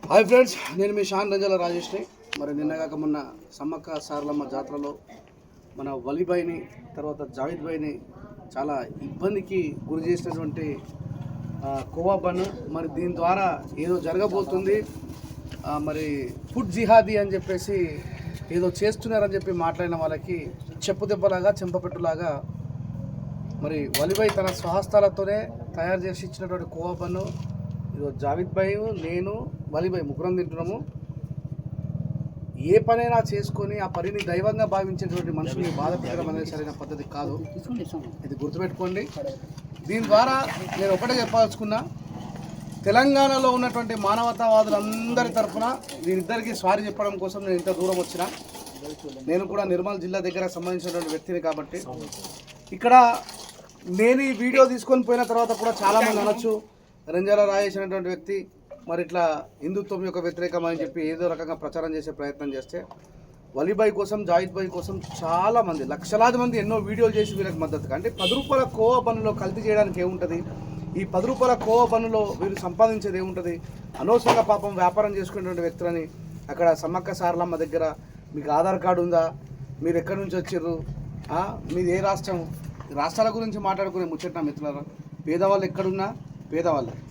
Hi friends, నేను మీ షాన్ రంజాల రాజేష్ని. మరి నిన్నగాక మొన్న సమ్మక్క సారలమ్మ జాతరలో మన వలీబాయిని తర్వాత జావేద్ భాయ్ని చాలా ఇబ్బందికి గురి చేసినటువంటి కోవా బన్ మరి దీని ద్వారా ఏదో జరగబోతుంది, మరి ఫుడ్ జిహాదీ అని చెప్పేసి ఏదో చేస్తున్నారని చెప్పి మాట్లాడిన వాళ్ళకి చెప్పుదెబ్బలాగా చెంపపెట్టులాగా మరి వలీబాయ్ తన స్వహస్తాలతోనే తయారు చేసి ఇచ్చినటువంటి కోవా బన్ను ఈరోజు జావేద్ భాయ్, నేను వలీబాయ్ ముగ్గురం తింటున్నాము. ఏ పనైనా చేసుకొని ఆ పనిని దైవంగా భావించేటువంటి మనుషుల్ని బాధ పెట్టడం అనేది సరైన పద్ధతి కాదు. ఇది గుర్తుపెట్టుకోండి. దీని ద్వారా నేను ఒకటే చెప్పదలుచుకున్నా, తెలంగాణలో ఉన్నటువంటి మానవతావాదులందరి తరఫున వీరిద్దరికీ సారీ చెప్పడం కోసం నేను ఇంత దూరం వచ్చిన. నేను కూడా నిర్మల్ జిల్లా దగ్గర సంబంధించినటువంటి వ్యక్తిని కాబట్టి ఇక్కడ నేను ఈ వీడియో తీసుకొని పోయిన తర్వాత కూడా చాలామంది అనొచ్చు, రంజాల రాజేష్ అనేటువంటి వ్యక్తి మరి ఇట్లా హిందుత్వం యొక్క వ్యతిరేకం అని చెప్పి ఏదో రకంగా ప్రచారం చేసే ప్రయత్నం చేస్తే, వలీబాయ్ కోసం జావేద్ భాయ్ కోసం చాలామంది లక్షలాది మంది ఎన్నో వీడియోలు చేసి వీళ్ళకి మద్దతుగా, అంటే 10 రూపాయల కోవా బన్నులో కల్తీ చేయడానికి ఏముంటుంది, ఈ 10 రూపాయల కోవా బన్నులో వీళ్ళు సంపాదించేది ఏముంటుంది, అనవసరంగా పాపం వ్యాపారం చేసుకునేటువంటి వ్యక్తులని అక్కడ సమ్మక్క సారలమ్మ దగ్గర మీకు ఆధార్ కార్డు ఉందా, మీరు ఎక్కడి నుంచి వచ్చారు, మీది ఏ రాష్ట్రం, రాష్ట్రాల గురించి మాట్లాడుకునే ముచ్చట మిత్రులారా. పేదవాళ్ళు ఎక్కడున్నా పేదవాళ్ళే.